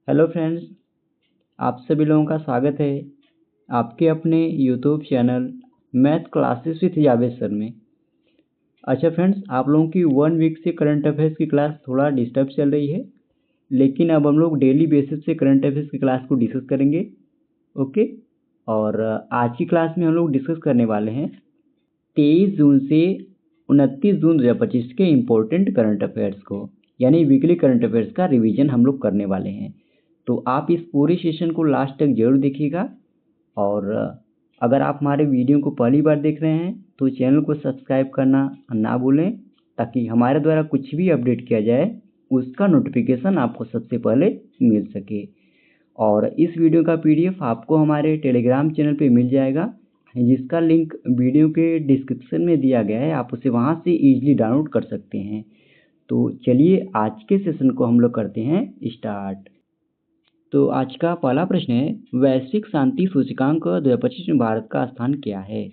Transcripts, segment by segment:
Hello friends, आप सभी लोगों का स्वागत है आपके अपने YouTube channel math classes with Javed sir में। अच्छा फ्रेंड्स, आप लोगों की 1 वीक से करंट अफेयर्स की क्लास थोड़ा डिस्टर्ब चल रही है, लेकिन अब हम लोग डेली बेसिस से करंट अफेयर्स की क्लास को डिस्कस करेंगे। ओके। और आज की क्लास में हम लोग डिस्कस करने वाले हैं 23 जून से 29 जून 2025 के इम्पोर्टेंट करंट अफेयर्स को, यानी वीकली करंट अफेयर्स का रिवीजन हम लोग करने वाले हैं। तो आप इस पूरे सेशन को लास्ट तक जरूर देखिएगा। और अगर आप हमारे वीडियो को पहली बार देख रहे हैं तो चैनल को सब्सक्राइब करना ना भूलें, ताकि हमारे द्वारा कुछ भी अपडेट किया जाए उसका नोटिफिकेशन आपको सबसे पहले मिल सके। और इस वीडियो का पीडीएफ आपको हमारे टेलीग्राम चैनल पे मिल जाएगा, जिसका लिंक वीडियो के डिस्क्रिप्शन में दिया गया है। आप उसे वहाँ से ईजिली डाउनलोड कर सकते हैं। तो चलिए आज के सेशन को हम लोग करते हैं स्टार्ट। तो आज का पहला प्रश्न है, वैश्विक शांति सूचकांक 2025 में भारत का स्थान क्या है?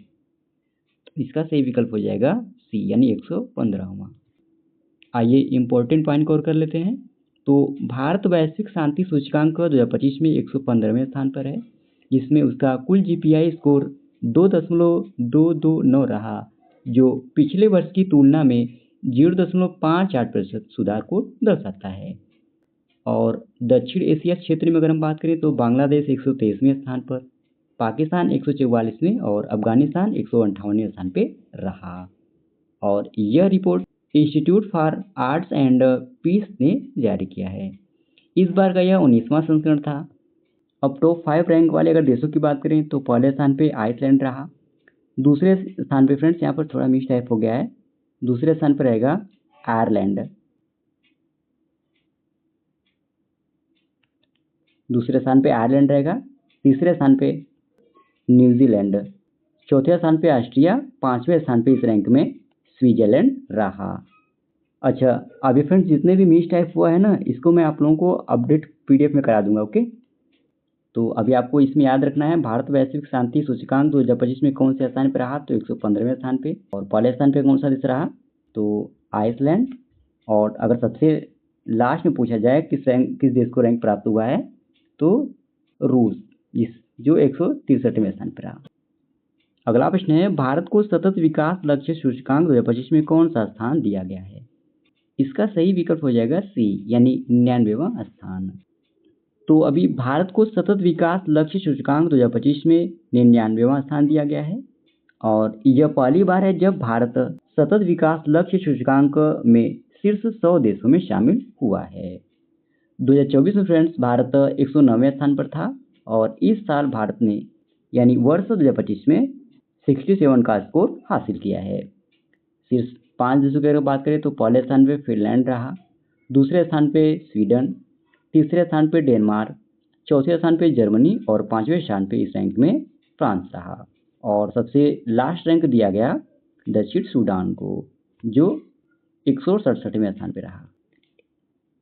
तो इसका सही विकल्प हो जाएगा सी, यानी 115वां। आइए इम्पोर्टेंट पॉइंट कवर कर लेते हैं। तो भारत वैश्विक शांति सूचकांक 2025 में 115वें स्थान पर है, जिसमें उसका कुल जीपीआई स्कोर 2.229 रहा, जो पिछले वर्ष की तुलना में 0.58% सुधार को दर्शाता है। और दक्षिण एशिया क्षेत्र में अगर हम बात करें तो बांग्लादेश 123वें स्थान पर, पाकिस्तान 144वें और अफगानिस्तान 158वें स्थान पे रहा। और यह report institute for arts and peace ने जारी किया है। इस बार का यह 19वां संस्करण था। अब टॉप 5 रैंक वाले अगर देशों की बात करें तो पहले स्थान पे आइसलैंड रहा। दूसरे स्थान पे फ्रेंड्स यहाँ पर थोड़ा मिस टाइप हो गया है, दूसरे स्थान पर रहेगा आयरलैंड। दूसरे स्थान पे आयरलैंड रहेगा। तीसरे स्थान पे न्यूजीलैंड। चौथे स्थान पे ऑस्ट्रिया। 5वें स्थान पे इस रैंक में स्विट्जरलैंड रहा। अच्छा, अभी फ्रेंड्स जितने भी मिस टाइप हुआ है ना, इसको मैं आप लोगों को अपडेट पीडीएफ में करा दूंगा। ओके। तो अभी आपको इसमें याद रखना है, भारत वैश्विक शांति सूचकांक 2025 में कौन से स्थान पर रहा? तो 115वें स्थान पे। और पहले स्थान पे कौन सा देश रहा? तो आइसलैंड। और अगर सबसे लास्ट में पूछा जाए किस देश को रैंक प्राप्त हुआ है, तो रूस, जो 163वें स्थान पर रहा। अगला प्रश्न है, भारत को सतत विकास लक्ष्य सूचकांक 2025 में कौन सा स्थान दिया गया है? इसका सही विकल्प हो जाएगा सी, यानी 99वां स्थान। तो अभी भारत को सतत विकास लक्ष्य सूचकांक 2025 में 99वां स्थान दिया गया है। और यह पहली बार है जब भारत सतत विकास लक्ष्य सूचकांक में शीर्ष 100 देशों में शामिल हुआ है। 2024 में फ्रेंड्स भारत 109वें स्थान पर था, और इस साल भारत ने यानी वर्ष 2025 में 67 का स्कोर हासिल किया है। शीर्ष 5 देशों की अगर बात करें तो पहले स्थान पे फिनलैंड रहा, दूसरे स्थान पे स्वीडन, तीसरे स्थान पे डेनमार्क, चौथे स्थान पे जर्मनी और 5वें स्थान पे इस रैंक में फ्रांस रहा। और सबसे लास्ट रैंक दिया गया दक्षिण सूडान को, जो 167वें स्थान पे रहा।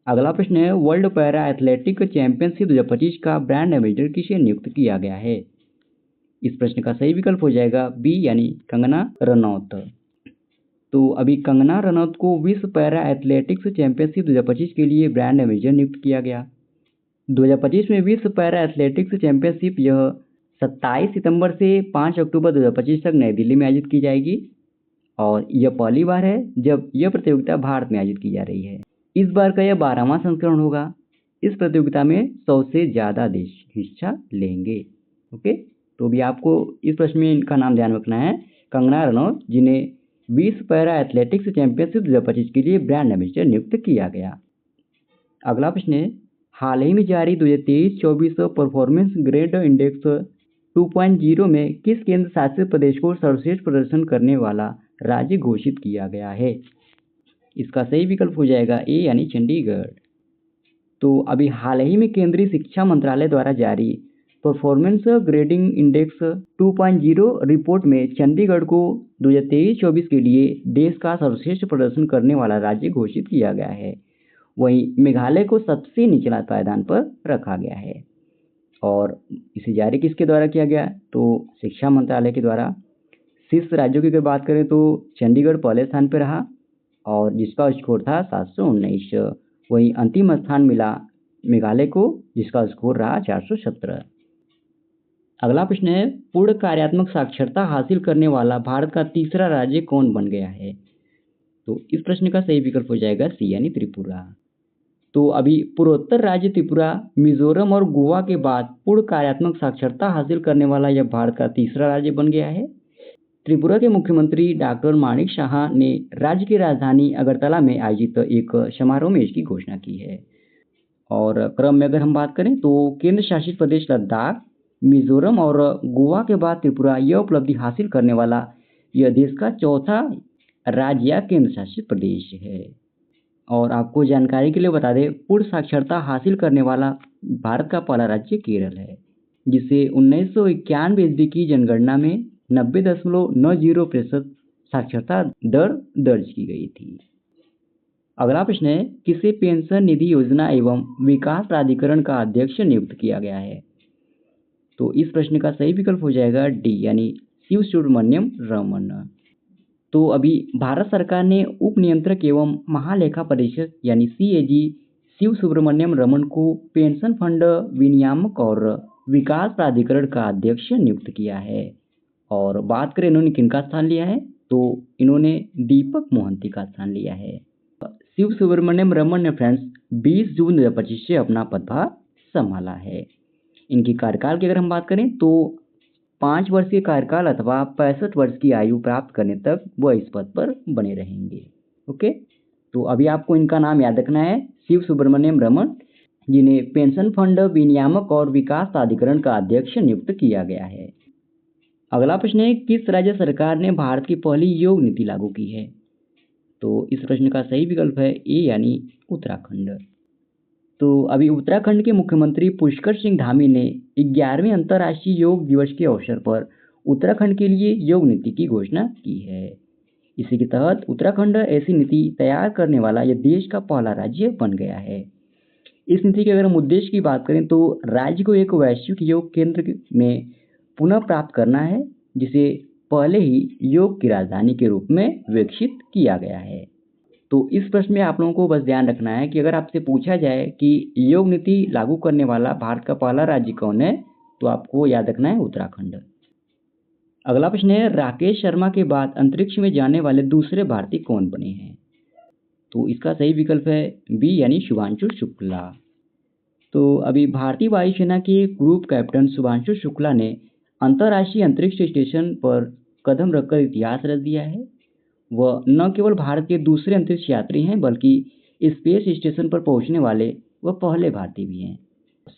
अगला प्रश्न है, वर्ल्ड पैरा एथलेटिक चैंपियनशिप 2025 का ब्रांड एम्बेसडर किसे नियुक्त किया गया है? इस प्रश्न का सही विकल्प हो जाएगा बी, यानी कंगना रनौत। तो अभी कंगना रनौत को विश्व पैरा एथलेटिक्स चैंपियनशिप 2025 के लिए ब्रांड एम्बेसडर नियुक्त किया गया। 2025 में विश्व पैरा एथलेटिक्स चैंपियनशिप यह 27 सितंबर से 5 अक्टूबर 2025 तक नई दिल्ली में आयोजित की जाएगी। और यह पहली बार है जब यह प्रतियोगिता भारत में आयोजित की जा रही है। इस बार का यह 12वां संस्करण होगा। इस प्रतियोगिता में 100 से ज़्यादा देश हिस्सा लेंगे। ओके। तो भी आपको इस प्रश्न में इनका नाम ध्यान रखना है, कंगना रनौत, जिन्हें विश्व पैरा एथलेटिक्स चैंपियनशिप 2025 के लिए ब्रांड एम्बेसडर नियुक्त किया गया। अगला प्रश्न है, हाल ही में जारी 2023-24 परफॉर्मेंस ग्रेड इंडेक्स 2.0 में किस केंद्र शासित प्रदेश को सर्वश्रेष्ठ प्रदर्शन करने वाला राज्य घोषित किया गया है? इसका सही विकल्प हो जाएगा ए, यानी चंडीगढ़। तो अभी हाल ही में केंद्रीय शिक्षा मंत्रालय द्वारा जारी परफॉर्मेंस ग्रेडिंग इंडेक्स 2.0 रिपोर्ट में चंडीगढ़ को 2023-24 के लिए देश का सर्वश्रेष्ठ प्रदर्शन करने वाला राज्य घोषित किया गया है। वहीं मेघालय को सबसे निचला पायदान पर रखा गया है। और इसे जारी किसके द्वारा किया गया? तो शिक्षा मंत्रालय के द्वारा। शीर्ष राज्यों की अगर बात करें तो चंडीगढ़ पहले स्थान पर रहा, और जिसका स्कोर था 719। वहीं अंतिम स्थान मिला मेघालय को, जिसका स्कोर रहा 417। अगला प्रश्न है, पूर्ण कार्यात्मक साक्षरता हासिल करने वाला भारत का तीसरा राज्य कौन बन गया है? तो इस प्रश्न का सही विकल्प हो जाएगा सी यानी त्रिपुरा। तो अभी पूर्वोत्तर राज्य त्रिपुरा, मिजोरम और गोवा के बाद पूर्ण कार्यात्मक साक्षरता हासिल करने वाला यह भारत का तीसरा राज्य बन गया है। त्रिपुरा के मुख्यमंत्री डॉक्टर माणिक साहा ने राज्य की राजधानी अगरतला में आयोजित एक समारोह में इसकी घोषणा की है। और क्रम में अगर हम बात करें तो केंद्र शासित प्रदेश लद्दाख, मिजोरम और गोवा के बाद त्रिपुरा यह उपलब्धि हासिल करने वाला यह देश का चौथा राज्य या केंद्र शासित प्रदेश है। और आपको जानकारी के लिए बता दें, पूर्ण साक्षरता हासिल करने वाला भारत का पहला राज्य केरल है, जिसे 1991 ईस्वी की जनगणना में 90.90% साक्षरता दर दर्ज की गई थी। अगला प्रश्न है, किसे पेंशन निधि योजना एवं विकास प्राधिकरण का अध्यक्ष नियुक्त किया गया है? तो इस प्रश्न का सही विकल्प हो जाएगा डी यानी शिव सुब्रमण्यम रमन। तो अभी भारत सरकार ने उप नियंत्रक एवं महालेखा परीक्षक यानी सीएजी शिव सुब्रमण्यम रमन को पेंशन फंड विनियामक और विकास प्राधिकरण का अध्यक्ष नियुक्त किया है। और बात करें इन्होंने किनका स्थान लिया है, तो इन्होंने दीपक मोहंती का स्थान लिया है। शिव सुब्रमण्यम रमन ने फ्रेंड्स 20 जून 2025 से अपना पदभार संभाला है। इनकी कार्यकाल की अगर हम बात करें तो 5 वर्षीय कार्यकाल अथवा 65 वर्ष की आयु प्राप्त करने तक वह इस पद पर बने रहेंगे। ओके, तो अभी आपको इनका नाम याद रखना है, शिव सुब्रमण्यम रमन, जिन्हें पेंशन फंड विनियामक और विकास प्राधिकरण का अध्यक्ष नियुक्त किया गया है। अगला प्रश्न है, किस राज्य सरकार ने भारत की पहली योग नीति लागू की है? तो इस प्रश्न का सही विकल्प है ए यानी उत्तराखंड। तो अभी उत्तराखंड के मुख्यमंत्री पुष्कर सिंह धामी ने 11वें अंतर्राष्ट्रीय योग दिवस के अवसर पर उत्तराखंड के लिए योग नीति की घोषणा की है। इसी के तहत उत्तराखंड ऐसी नीति तैयार करने वाला यह देश का पहला राज्य बन गया है। इस नीति के अगर हम उद्देश्य की बात करें तो राज्य को एक वैश्विक योग केंद्र में पुनः प्राप्त करना है, जिसे पहले ही योग की राजधानी के रूप में विकसित किया गया है। तो इस प्रश्न में आप लोगों को बस ध्यान रखना है कि अगर आपसे पूछा जाए कि योग नीति लागू करने वाला भारत का पहला राज्य कौन है, तो आपको याद रखना है उत्तराखंड। अगला प्रश्न है, राकेश शर्मा के बाद अंतरिक्ष में जाने वाले दूसरे भारतीय कौन बने हैं? तो इसका सही विकल्प है बी यानी शुभांशु शुक्ला। तो अभी भारतीय वायुसेना के ग्रुप कैप्टन शुभांशु शुक्ला ने अंतर्राष्ट्रीय अंतरिक्ष स्टेशन पर कदम रखकर इतिहास रच दिया है। वह न केवल भारत के दूसरे अंतरिक्ष यात्री हैं, बल्कि स्पेस स्टेशन पर पहुंचने वाले वह पहले भारतीय भी हैं।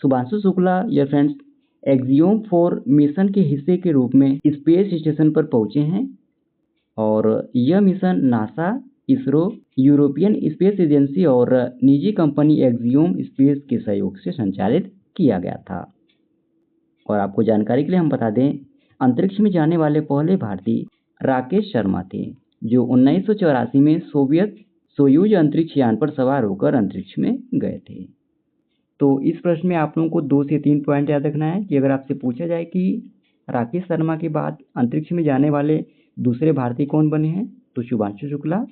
शुभांशु शुक्ला या फ्रेंड्स एक्सियोम 4 मिशन के हिस्से के रूप में स्पेस स्टेशन पर पहुंचे हैं और यह mission NASA, ISRO, European space agency और निजी कंपनी एक्सियोम स्पेस के सहयोग से संचालित किया गया था। और आपको जानकारी के लिए हम बता दें, अंतरिक्ष में जाने वाले पहले भारतीय राकेश शर्मा थे, जो 1984 में सोवियत सोयूज अंतरिक्ष यान पर सवार होकर अंतरिक्ष में गए थे। तो इस प्रश्न में आप लोगों को 2 से 3 पॉइंट याद रखना है कि अगर आपसे पूछा जाए कि राकेश शर्मा के बाद अंतरिक्ष में जाने वाले दूसरे भारतीय कौन बने हैं, तो शुभांशु शुक्ला।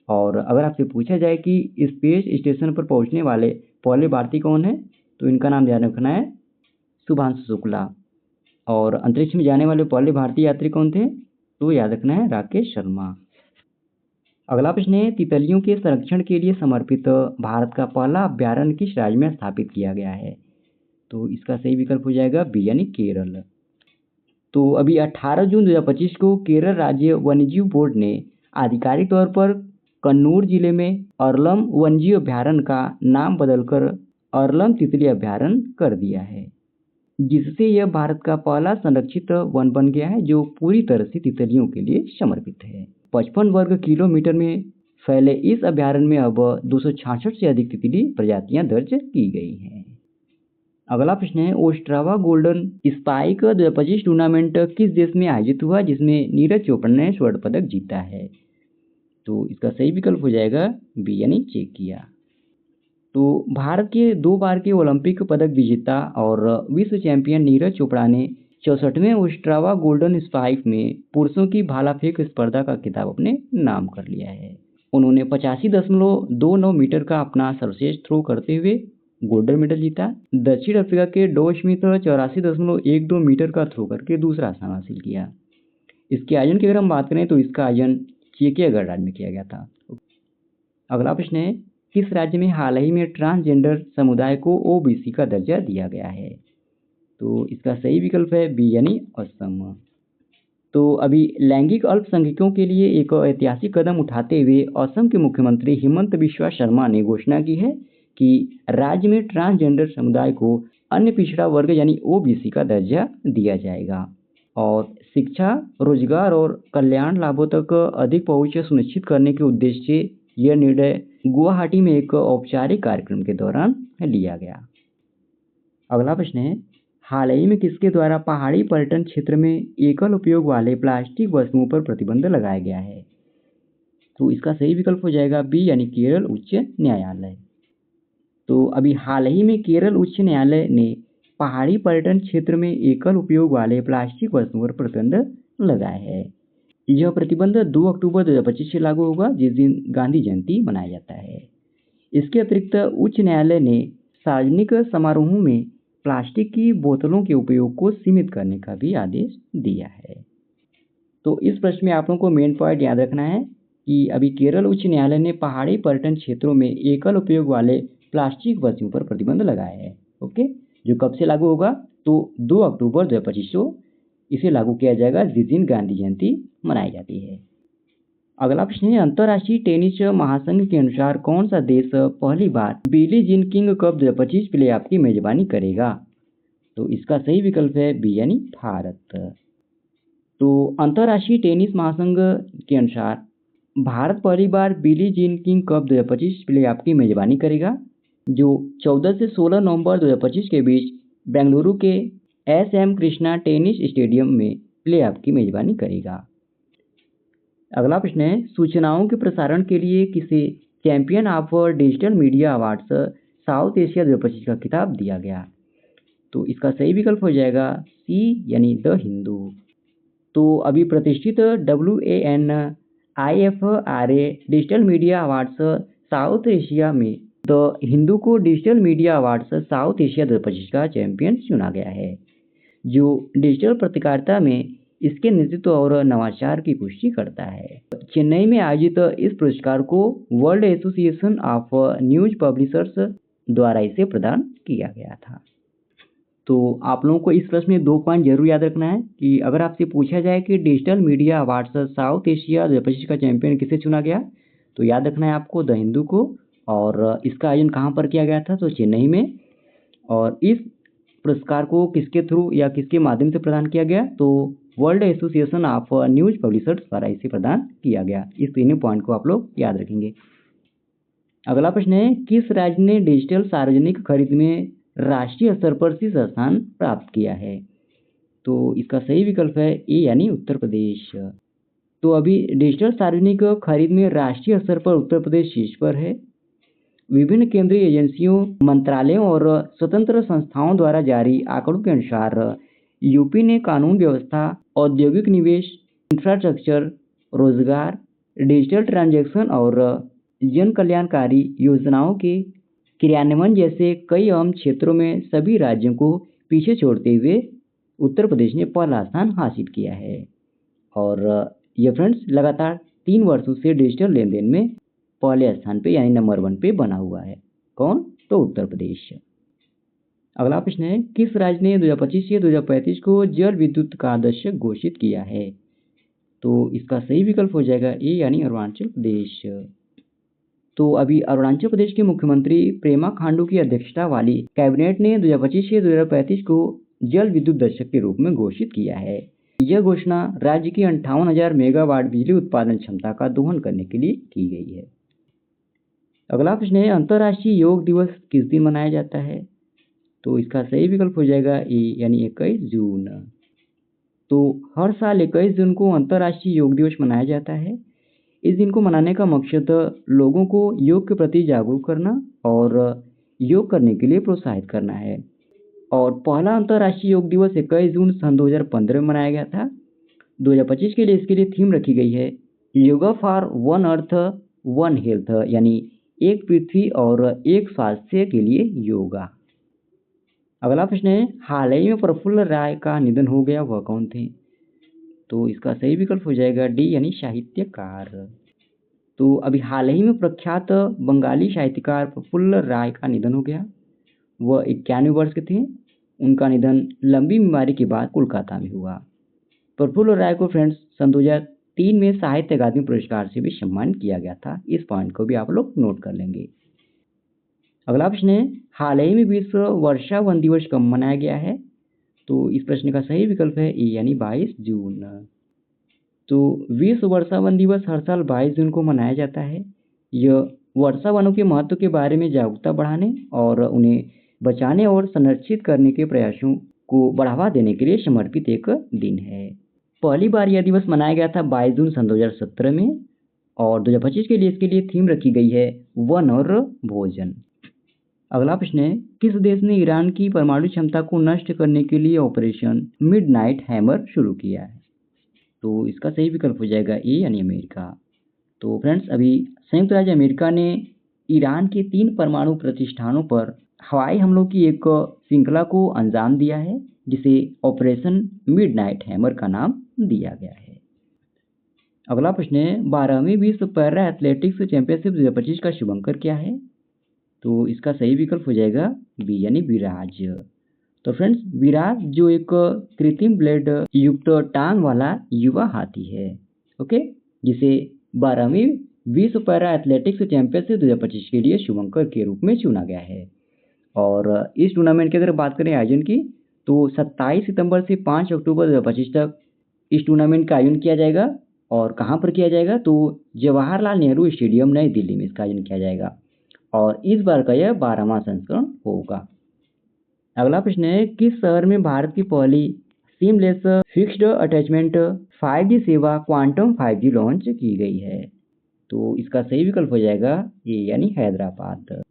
और अगर आपसे पूछा जाए कि स्पेस स्टेशन पर पहुंचने वाले पहले भारतीय कौन है, तो इनका नाम ध्यान रखना है शुभांशु शुक्ला। और अंतरिक्ष में जाने वाले पहले भारतीय यात्री कौन थे, तो याद रखना है राकेश शर्मा। अगला प्रश्न है, तितलियों के संरक्षण के लिए समर्पित भारत का पहला अभ्यारण्य किस राज्य में स्थापित किया गया है? तो इसका सही विकल्प हो जाएगा बी यानी केरल। तो अभी 18 जून 2025 को केरल राज्य वन्यजीव बोर्ड ने आधिकारिक तौर पर कन्नूर जिले में अरलम वन्यजीव अभ्यारण्य का नाम बदलकर अरलम तितली अभ्यारण्य कर दिया है, जिससे यह भारत का पहला संरक्षित वन बन गया है जो पूरी तरह से तितलियों के लिए समर्पित है। 55 वर्ग किलोमीटर में फैले इस अभ्यारण्य में अब 266 से अधिक तितली प्रजातियां दर्ज की गई हैं। अगला प्रश्न है, ओस्ट्रावा गोल्डन स्पाइक 2025 टूर्नामेंट किस देश में आयोजित हुआ, जिसमें नीरज चोपड़ा ने स्वर्ण पदक जीता है? तो इसका सही विकल्प हो जाएगा बी यानी चेकिया। तो भारत के 2 बार के ओलंपिक पदक विजेता और विश्व चैंपियन नीरज चोपड़ा ने 64वें ओस्ट्रावा गोल्डन स्पाइक में पुरुषों की भाला फेंक स्पर्धा का खिताब अपने नाम कर लिया है। उन्होंने 85.29 मीटर का अपना सर्वश्रेष्ठ थ्रो करते हुए गोल्डन मेडल जीता। दक्षिण अफ्रीका के डो स्मिथ 84.12 मीटर का थ्रो करके दूसरा स्थान हासिल किया। इसके आयोजन की अगर हम बात करें तो इसका आयोजन चेकिया गणराज्य में किया गया था। अगला प्रश्न है, किस राज्य में हाल ही में ट्रांसजेंडर समुदाय को ओबीसी का दर्जा दिया गया है? तो इसका सही विकल्प है बी यानी असम। तो अभी लैंगिक अल्पसंख्यकों के लिए एक ऐतिहासिक कदम उठाते हुए असम के मुख्यमंत्री हिमंत बिस्वा शर्मा ने घोषणा की है कि राज्य में ट्रांसजेंडर समुदाय को अन्य पिछड़ा वर्ग यानी ओबीसी का दर्जा दिया जाएगा और शिक्षा, रोजगार और कल्याण लाभों तक अधिक पहुंच सुनिश्चित करने के उद्देश्य से यह निर्णय गुवाहाटी में एक औपचारिक कार्यक्रम के दौरान लिया गया। अगला प्रश्न है, हाल ही में किसके द्वारा पहाड़ी पर्यटन क्षेत्र में एकल उपयोग वाले प्लास्टिक वस्तुओं पर प्रतिबंध लगाया गया है? तो इसका सही विकल्प हो जाएगा बी यानी केरल उच्च न्यायालय। तो अभी हाल ही में केरल उच्च न्यायालय ने पहाड़ी पर्यटन क्षेत्र में एकल उपयोग वाले प्लास्टिक वस्तुओं पर प्रतिबंध लगाया है। यह प्रतिबंध 2 अक्टूबर 2025 से लागू होगा, जिस दिन गांधी जयंती मनाया जाता है। इसके अतिरिक्त उच्च न्यायालय ने सार्वजनिक समारोहों में प्लास्टिक की बोतलों के उपयोग को सीमित करने का भी आदेश दिया है। तो इस प्रश्न में आप लोगों को मेन पॉइंट याद रखना है कि अभी केरल उच्च न्यायालय ने पहाड़ी पर्यटन क्षेत्रों में एकल उपयोग वाले प्लास्टिक वस्तुओं पर प्रतिबंध लगाया है। ओके, जो कब से लागू होगा? तो 2 अक्टूबर 2025 को इसे लागू किया जाएगा, जिस दिन गांधी जयंती मनाई जाती है। अगला प्रश्न है, अंतर्राष्ट्रीय टेनिस महासंघ के अनुसार कौन सा देश पहली बार Billie Jean King Cup 2025 playoff की मेजबानी करेगा? तो इसका सही विकल्प है बी यानी भारत। तो अंतर्राष्ट्रीय टेनिस महासंघ के अनुसार भारत पहली बार Billie Jean King Cup 2025 playoff की मेजबानी करेगा, जो 14 से 16 नवंबर 2025 के बीच बेंगलुरु के SM कृष्णा टेनिस स्टेडियम में प्लेऑफ की मेजबानी करेगा। अगला प्रश्न है, सूचनाओं के प्रसारण के लिए किसे champion of digital media awards south Asia 2025 का खिताब दिया गया? तो इसका सही विकल्प हो जाएगा सी यानी द हिंदू। तो अभी प्रतिष्ठित WANIFRA digital media awards south Asia में द हिंदू को digital media awards south Asia 2025 का चैंपियन चुना गया है, जो डिजिटल पत्रकारिता में इसके नेतृत्व और नवाचार की पुष्टि करता है। चेन्नई में आयोजित इस पुरस्कार को world association of news publishers द्वारा इसे प्रदान किया गया था। तो आप लोगों को इस प्रश्न में 2 पॉइंट जरूर याद रखना है कि अगर आपसे पूछा जाए कि digital media awards south Asia 2025 का चैंपियन किसे चुना गया, तो याद रखना है आपको द हिंदू को। और इसका आयोजन कहाँ पर किया गया था? तो चेन्नई में। और इस पुरस्कार को किसके थ्रू या किसके माध्यम से प्रदान किया गया? तो world association of news publishers द्वारा इसे प्रदान किया गया। इस तीनों पॉइंट को आप लोग याद रखेंगे। अगला प्रश्न है, किस राज्य ने डिजिटल सार्वजनिक खरीद में राष्ट्रीय स्तर पर शीर्ष स्थान प्राप्त किया है? तो इसका सही विकल्प है ए यानी उत्तर प्रदेश। तो अभी डिजिटल सार्वजनिक खरीद में राष्ट्रीय स्तर पर उत्तर प्रदेश शीर्ष पर है। विभिन्न केंद्रीय एजेंसियों, मंत्रालयों और स्वतंत्र संस्थाओं द्वारा जारी आंकड़ों के अनुसार यूपी ने कानून व्यवस्था, औद्योगिक निवेश, इंफ्रास्ट्रक्चर, रोजगार, डिजिटल ट्रांजैक्शन और जन कल्याणकारी योजनाओं के क्रियान्वयन जैसे कई अहम क्षेत्रों में सभी राज्यों को पीछे छोड़ते हुए उत्तर प्रदेश ने पहला स्थान हासिल किया है। और ये फ्रेंड्स लगातार 3 वर्षों से डिजिटल लेन देन में पहले स्थान पे यानी नंबर 1 पे बना हुआ है। कौन? तो उत्तर प्रदेश। अगला प्रश्न है, किस राज्य ने 2025 से 2035 को जल विद्युत का दशक घोषित किया है? तो इसका सही विकल्प हो जाएगा ए यानी अरुणाचल प्रदेश। तो अभी अरुणाचल प्रदेश के मुख्यमंत्री पेमा खांडू की अध्यक्षता वाली कैबिनेट ने 2025 से 2035 को जल विद्युत दशक के रूप में घोषित किया है। यह घोषणा राज्य की 58,000 मेगावाट बिजली उत्पादन क्षमता का दोहन करने के लिए की गई है। अगला प्रश्न है, अंतर्राष्ट्रीय योग दिवस किस दिन मनाया जाता है? तो इसका सही विकल्प हो जाएगा ए यानी 21 जून। तो हर साल 21 जून को अंतर्राष्ट्रीय योग दिवस मनाया जाता है। इस दिन को मनाने का मकसद लोगों को योग के प्रति जागरूक करना और योग करने के लिए प्रोत्साहित करना है। और पहला अंतर्राष्ट्रीय योग दिवस 21 जून सन 2015 में मनाया गया था। 2025 के लिए इसके लिए थीम रखी गई है yoga for one earth one health, यानी एक पृथ्वी और एक स्वास्थ्य के लिए योगा। अगला प्रश्न है, हाल ही में प्रफुल्ल राय का निधन हो गया, वह कौन थे? तो इसका सही विकल्प हो जाएगा डी यानी साहित्यकार। तो अभी हाल ही में प्रख्यात बंगाली साहित्यकार प्रफुल्ल राय का निधन हो गया। वह 91 वर्ष के थे। उनका निधन लंबी बीमारी के बाद कोलकाता में हुआ। प्रफुल्ल राय को फ्रेंड्स सन 2003 में साहित्य अकादमी पुरस्कार से भी सम्मानित किया गया था। इस पॉइंट को भी आप लोग नोट कर लेंगे। अगला प्रश्न है, हाल ही में विश्व वर्षा वन दिवस कब मनाया गया है? तो इस प्रश्न का सही विकल्प है ए यानी 22 जून। तो विश्व वर्षा वन दिवस हर साल 22 जून को मनाया जाता है। यह वर्षा वनों के महत्व के बारे में जागरूकता बढ़ाने और उन्हें बचाने और संरक्षित करने के प्रयासों को बढ़ावा देने के लिए समर्पित एक दिन है। पहली बार यह दिवस मनाया गया था 22 जून सन 2017 में और 2025 के लिए इसके लिए थीम रखी गई है वन और भोजन। अगला प्रश्न है, किस देश ने ईरान की परमाणु क्षमता को नष्ट करने के लिए ऑपरेशन मिडनाइट हैमर शुरू किया है? तो इसका सही विकल्प हो जाएगा ए यानी अमेरिका। तो फ्रेंड्स अभी संयुक्त राज्य अमेरिका ने ईरान के 3 परमाणु प्रतिष्ठानों पर हवाई हमलों की एक श्रृंखला को अंजाम दिया है, जिसे ऑपरेशन मिडनाइट हैमर का नाम दिया गया है। अगला प्रश्न है, 12वीं विश्व पैरा एथलेटिक्स चैंपियनशिप 2025 का शुभंकर क्या है? तो इसका सही विकल्प हो जाएगा बी यानी विराज। तो फ्रेंड्स विराज जो एक कृत्रिम ब्लेड युक्त टांग वाला युवा हाथी है, ओके, जिसे 12वीं विश्व पैरा एथलेटिक्स चैंपियनशिप 2025 के लिए शुभंकर के रूप में चुना गया है। और इस टूर्नामेंट की अगर बात करें आयोजन की, तो 27 सितंबर से 5 अक्टूबर 2025 तक इस टूर्नामेंट का आयोजन किया जाएगा। और कहाँ पर किया जाएगा? तो जवाहरलाल नेहरू स्टेडियम नई दिल्ली में इसका आयोजन किया जाएगा और इस बार का यह 12वां संस्करण होगा। अगला प्रश्न है, किस शहर में भारत की पहली सीमलेस फिक्स्ड अटैचमेंट 5G सेवा क्वांटम 5G लॉन्च की गई है? तो इसका सही विकल्प हो जाएगा ए यानी हैदराबाद।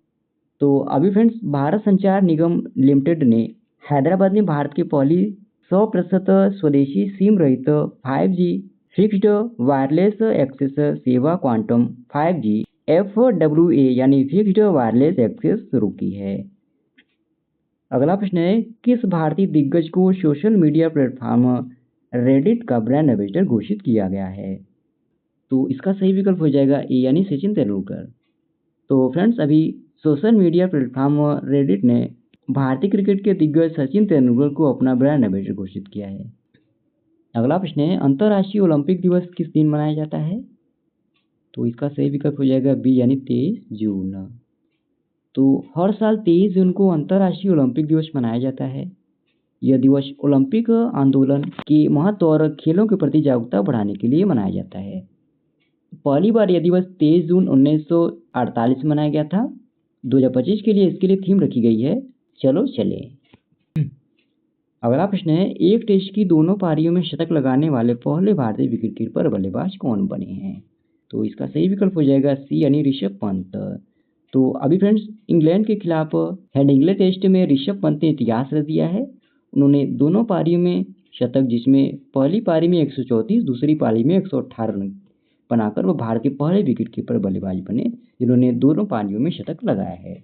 तो अभी फ्रेंड्स भारत संचार निगम लिमिटेड ने हैदराबाद में भारत की पहली 100% स्वदेशी सिम रहित 5G फिक्स्ड वायरलेस एक्सेस सेवा क्वांटम 5G FWA यानी फिक्स्ड वायरलेस एक्सेस शुरू की है। अगला प्रश्न है, किस भारतीय दिग्गज को सोशल मीडिया प्लेटफॉर्म रेडिट का ब्रांड एम्बेसडर घोषित किया गया है? तो इसका सही विकल्प हो जाएगा ए यानी सचिन तेंदुलकर। तो फ्रेंड्स अभी सोशल मीडिया प्लेटफॉर्म रेडिट ने भारतीय क्रिकेट के दिग्गज सचिन तेंदुलकर को अपना ब्रांड एम्बेसडर घोषित किया है। अगला प्रश्न है, अंतर्राष्ट्रीय ओलंपिक दिवस किस दिन मनाया जाता है? तो इसका सही विकल्प हो जाएगा बी यानी 23 जून। तो हर साल 23 जून को अंतर्राष्ट्रीय ओलंपिक दिवस मनाया जाता है। यह दिवस ओलंपिक आंदोलन के महत्व और खेलों के प्रति जागरूकता बढ़ाने के लिए मनाया जाता है। पहली बार यह दिवस 23 जून 1948 में मनाया गया था। 2025 के लिए इसके लिए थीम रखी गई है चलो चले। अगला प्रश्न है, एक टेस्ट की दोनों पारियों में शतक लगाने वाले पहले भारतीय विकेटकीपर बल्लेबाज कौन बने हैं? तो इसका सही विकल्प हो जाएगा सी यानी ऋषभ पंत। तो अभी फ्रेंड्स इंग्लैंड के खिलाफ हेडिंग्ले टेस्ट में ऋषभ पंत ने इतिहास रच दिया है। उन्होंने दोनों पारियों में शतक, जिसमें पहली पारी में 134, दूसरी पारी में 118 रन बनाकर वो भारत के पहले विकेटकीपर बल्लेबाज बने जिन्होंने दोनों पारियों में शतक लगाया है।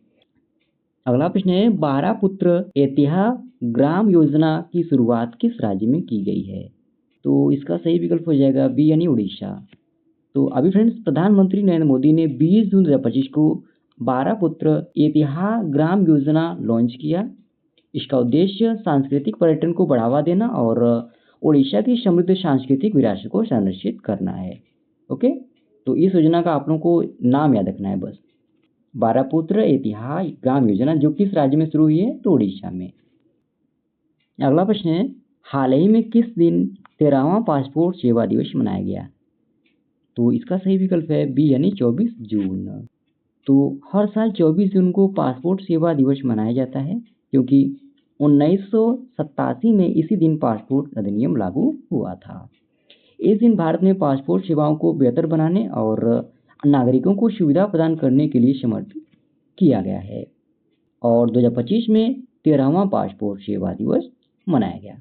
अगला प्रश्न है, 12 पुत्र ऐतिहासिक ग्राम योजना की शुरुआत किस राज्य में की गई है? तो इसका सही विकल्प हो जाएगा बी यानी उड़ीसा। तो अभी फ्रेंड्स प्रधानमंत्री नरेंद्र मोदी ने 20 जून 2025 को 12 पुत्र ऐतिहासिक ग्राम योजना लॉन्च किया। इसका उद्देश्य सांस्कृतिक पर्यटन को बढ़ावा देना और उड़ीसा की समृद्ध सांस्कृतिक विरासत को संरक्षित करना है। ओके, तो इस योजना का आप लोगों को नाम याद रखना है बस, 12 पुत्र ऐतिहासिक ग्राम योजना, जो किस राज्य में शुरू हुई है? तो उड़ीसा में। अगला प्रश्न है, हाल ही में किस दिन 13वां पासपोर्ट सेवा दिवस मनाया गया? तो इसका सही विकल्प है बी यानी 24 जून। तो हर साल 24 जून को पासपोर्ट सेवा दिवस मनाया जाता है क्योंकि 1987 में इसी दिन पासपोर्ट अधिनियम लागू हुआ था। इस दिन भारत में पासपोर्ट सेवाओं को बेहतर बनाने और नागरिकों को सुविधा प्रदान करने के लिए समर्पित किया गया है और 2025 में 13वां पासपोर्ट सेवा दिवस मनाया गया।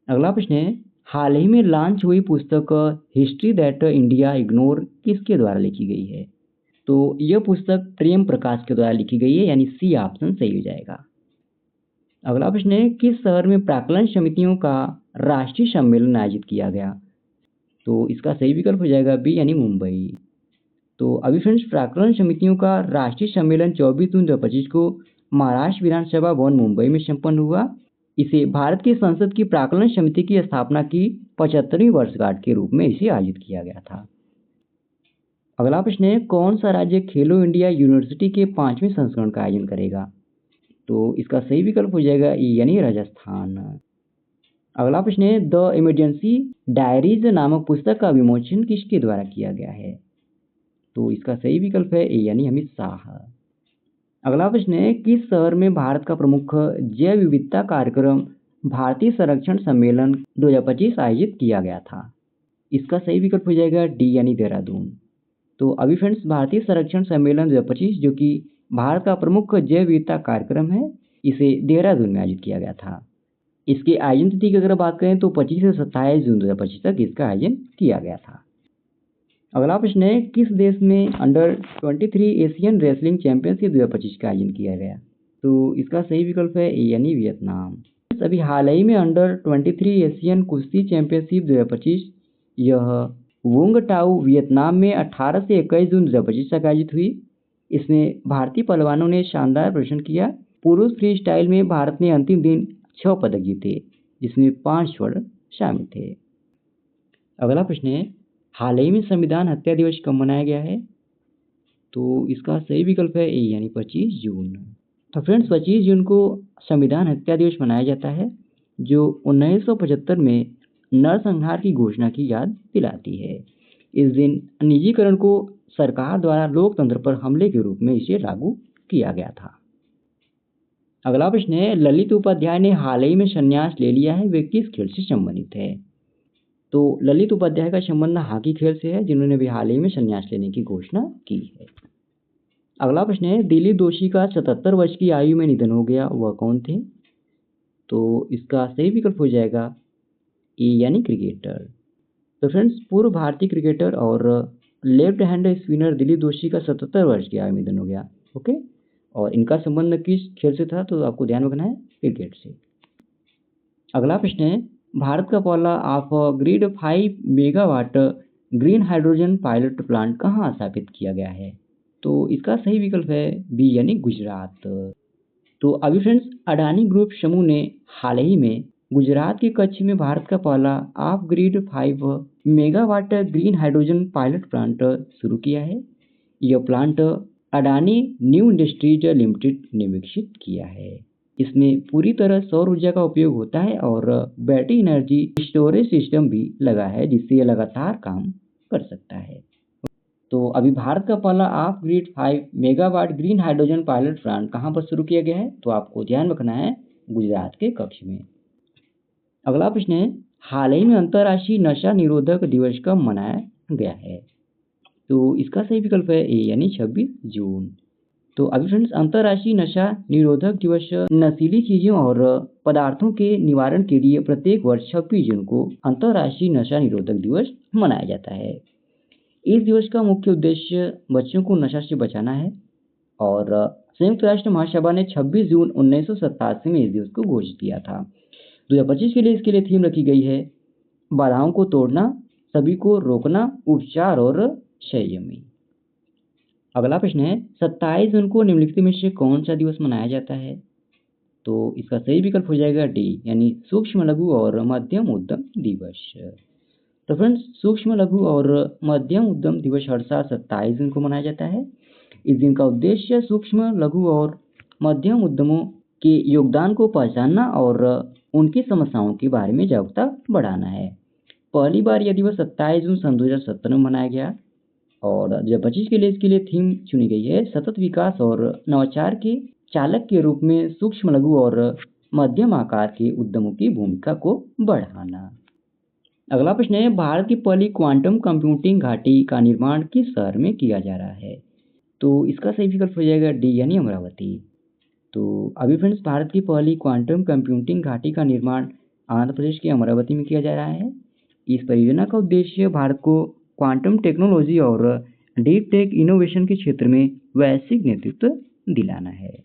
अगला प्रश्न है, हाल ही में लॉन्च हुई पुस्तक हिस्ट्री दैट इंडिया इग्नोर किसके द्वारा लिखी गई है? तो यह पुस्तक प्रेम प्रकाश के द्वारा लिखी गई है, यानी सी ऑप्शन सही हो जाएगा। अगला प्रश्न है, किस शहर में प्राक्कलन समितियों का राष्ट्रीय सम्मेलन आयोजित किया गया? तो इसका सही विकल्प हो जाएगा बी, यानी मुंबई। तो अभी फ्रेंड्स, प्राक्कलन समितियों का राष्ट्रीय सम्मेलन 24 जून 2025 को महाराष्ट्र विधानसभा भवन मुंबई में संपन्न हुआ। इसे भारत की संसद की प्राक्कलन समिति की स्थापना की 75वीं वर्षगांठ के रूप में इसे आयोजित किया गया था। अगला प्रश्न है, कौन सा राज्य खेलो इंडिया यूनिवर्सिटी के 5वें संस्करण का आयोजन करेगा? तो इसका सही विकल्प हो जाएगा ई, यानी राजस्थान। अगला प्रश्न है, द इमरजेंसी डायरीज नामक पुस्तक का विमोचन किसके द्वारा किया गया है? तो इसका सही विकल्प है ए, यानी अमित शाह। अगला प्रश्न है, किस शहर में भारत का प्रमुख जैव विविधता कार्यक्रम भारतीय संरक्षण सम्मेलन 2025 आयोजित किया गया था? इसका सही विकल्प हो जाएगा डी, यानी देहरादून। तो अभी फ्रेंड्स, भारतीय संरक्षण सम्मेलन 2025 जो कि भारत का प्रमुख जैव विविधता कार्यक्रम है, इसे देहरादून में आयोजित किया गया था। इसके आयोजन तिथि की अगर बात करें तो 25 से 27 जून 2025 तक इसका आयोजन किया गया था। अगला प्रश्न है, किस देश में अंडर 23 एशियन रेसलिंग चैंपियनशिप 2025 का आयोजन किया गया? तो इसका सही विकल्प है ए, यानी वियतनाम। अभी हाल ही में अंडर 23 एशियन कुश्ती चैंपियनशिप 2025 यह वुंग टाउ वियतनाम में 18 से 21 जून 2025 तक आयोजित हुई। इसमें भारतीय पहलवानों ने शानदार प्रदर्शन किया। पुरुष फ्री स्टाइल में भारत ने अंतिम दिन 6 पदक जीते, जिसमें 5 स्वर्ण शामिल थे। अगला प्रश्न है, हाल ही में संविधान हत्या दिवस कब मनाया गया है? तो इसका सही विकल्प है ए, यानी 25 जून। तो फ्रेंड्स, 25 जून को संविधान हत्या दिवस मनाया जाता है, जो 1975 में नरसंहार की घोषणा की याद दिलाती है। इस दिन निजीकरण को सरकार द्वारा लोकतंत्र पर हमले के रूप में इसे लागू किया गया था। अगला प्रश्न है, ललित उपाध्याय ने हाल ही में संन्यास ले लिया है, वे किस खेल से संबंधित है? तो ललित उपाध्याय का संबंध हॉकी खेल से है, जिन्होंने भी हाल ही में संन्यास लेने की घोषणा की है। अगला प्रश्न है, दिलीप दोषी का 77 वर्ष की आयु में निधन हो गया, वह कौन थे? तो इसका सही विकल्प हो जाएगा ए, यानी क्रिकेटर। तो फ्रेंड्स, पूर्व भारतीय क्रिकेटर और लेफ्ट हैंड स्पिनर दिलीप दोषी का 77 वर्ष की आयु में निधन हो गया। ओके, और इनका संबंध किस खेल से था? तो आपको ध्यान रखना है क्रिकेट से। अगला प्रश्न है, भारत का पहला of grid 5 megawatt green hydrogen pilot plant कहाँ स्थापित किया गया है? तो इसका सही विकल्प है बी, यानी गुजरात। तो अभी फ्रेंड्स, अडानी ग्रुप समूह ने हाल ही में गुजरात के कच्छ में भारत का पहला of grid 5 megawatt green hydrogen pilot plant शुरू किया है। यह plant Adani new industries limited ने विकसित किया है। इसमें पूरी तरह सौर ऊर्जा का उपयोग होता है और बैटरी एनर्जी स्टोरेज सिस्टम भी लगा है, जिससे यह लगातार काम कर सकता है। तो अभी भारत का पहला of grid 5 megawatt green hydrogen pilot plant कहाँ पर शुरू किया गया है? तो आपको ध्यान रखना है गुजरात के कच्छ में। अगला प्रश्न है, हाल ही में अंतर्राष्ट्रीय नशा निरोधक दिवस कब मनाया गया है? तो इसका सही विकल्प है ए, यानी 26 जून। तो अभी फ्रेंड्स, अंतर्राष्ट्रीय नशा निरोधक दिवस नशीली चीजों और पदार्थों के निवारण के लिए प्रत्येक वर्ष 26 जून को अंतर्राष्ट्रीय नशा निरोधक दिवस मनाया जाता है। इस दिवस का मुख्य उद्देश्य बच्चों को नशा से बचाना है और संयुक्त राष्ट्र महासभा ने 26 जून 1987 में इस दिवस को घोषित किया था। 2025 के लिए इसके लिए थीम रखी गई है, बाधाओं को तोड़ना, सभी को रोकना, उपचार और संयमी। अगला प्रश्न है, 27 जून को निम्नलिखित में से कौन सा दिवस मनाया जाता है? तो इसका सही विकल्प हो जाएगा डी, यानी सूक्ष्म लघु और मध्यम उद्यम दिवस। तो फ्रेंड्स, सूक्ष्म लघु और मध्यम उद्यम दिवस हर साल 27 जून को मनाया जाता है। इस दिन का उद्देश्य सूक्ष्म लघु और मध्यम उद्यमों के योगदान को पहचानना और उनकी समस्याओं के बारे में जागरूकता बढ़ाना है। पहली बार यह दिवस 27 जून सन 2017 में मनाया गया और 2025 के लिए इसके लिए थीम चुनी गई है, सतत विकास और नवाचार के चालक के रूप में सूक्ष्म लघु और मध्यम आकार के उद्यमों की भूमिका को बढ़ाना। अगला प्रश्न है, भारत की पहली क्वांटम कंप्यूटिंग घाटी का निर्माण किस शहर में किया जा रहा है? तो इसका सही विकल्प हो जाएगा डी, यानी अमरावती। तो अभी फ्रेंड्स, भारत की पहली क्वांटम कंप्यूटिंग घाटी का निर्माण आंध्र प्रदेश के अमरावती में किया जा रहा है। इस परियोजना का उद्देश्य भारत को क्वांटम टेक्नोलॉजी और डीप टेक इनोवेशन के क्षेत्र में वैश्विक नेतृत्व दिलाना है।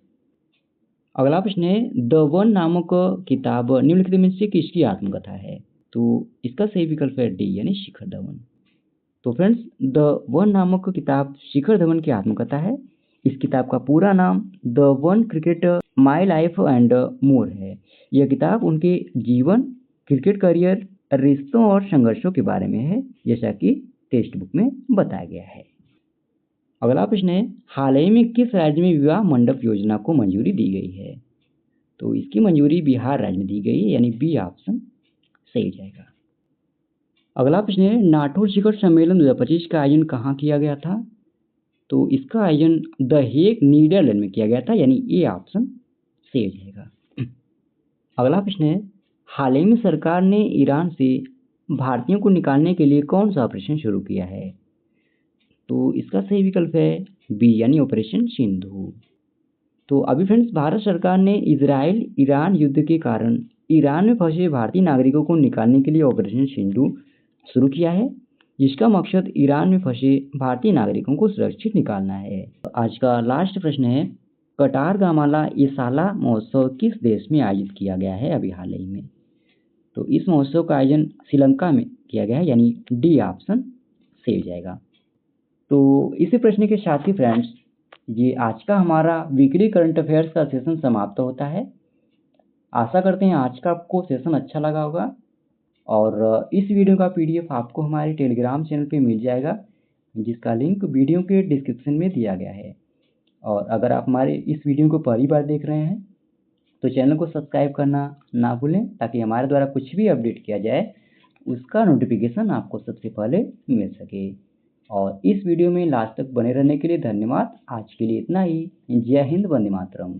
अगला प्रश्न है, द वन नामक किताब निम्नलिखित में से किसकी आत्मकथा है? तो इसका सही विकल्प है डी यानी शिखर धवन। तो फ्रेंड्स, द वन नामक किताब शिखर धवन की आत्मकथा है। इस किताब का पूरा नाम the one cricket my life and more है। यह किताब उनके जीवन, क्रिकेट करियर, रिश्तों और संघर्षों के बारे में है, जैसा कि टेक्स्ट बुक में बताया गया है। अगला प्रश्न है, हाल ही में किस राज्य में विवाह मंडप योजना को मंजूरी दी गई है? तो इसकी मंजूरी बिहार राज्य में दी गई है, यानी बी ऑप्शन सही हो जाएगा। अगला प्रश्न है, नाटो शिखर सम्मेलन 2025 का आयोजन कहाँ किया गया था? तो इसका आयोजन द हेग नीदरलैंड में किया गया था, यानी ए ऑप्शन सही हो जाएगा। अगला प्रश्न है, हाल ही में सरकार ने ईरान से भारतीयों को निकालने के लिए कौन सा ऑपरेशन शुरू किया है? तो इसका सही विकल्प है बी यानी ऑपरेशन सिंधु। तो अभी फ्रेंड्स, भारत सरकार ने इजराइल ईरान युद्ध के कारण ईरान में फंसे भारतीय नागरिकों को निकालने के लिए ऑपरेशन सिंधु शुरू किया है, जिसका मकसद ईरान में फंसे भारतीय नागरिकों को सुरक्षित निकालना है। आज का लास्ट प्रश्न है, कटारगामाला इसाला महोत्सव किस देश में आयोजित किया गया है अभी हाल ही में? तो इस महोत्सव का आयोजन श्रीलंका में किया गया है, यानी डी ऑप्शन सही हो जाएगा। तो इसी प्रश्न के साथ ही फ्रेंड्स, ये आज का हमारा वीकली करंट अफेयर्स का सेशन समाप्त होता है। आशा करते हैं आज का आपको सेशन अच्छा लगा होगा और इस वीडियो का पीडीएफ आपको हमारे टेलीग्राम चैनल पे मिल जाएगा, जिसका लिंक वीडियो के डिस्क्रिप्शन में दिया गया है। और अगर आप हमारे इस वीडियो को पहली बार देख रहे हैं तो चैनल को सब्सक्राइब करना ना भूलें, ताकि हमारे द्वारा कुछ भी अपडेट किया जाए उसका नोटिफिकेशन आपको सबसे पहले मिल सके। और इस वीडियो में लास्ट तक बने रहने के लिए धन्यवाद। आज के लिए इतना ही। जय हिंद, वंदे मातरम।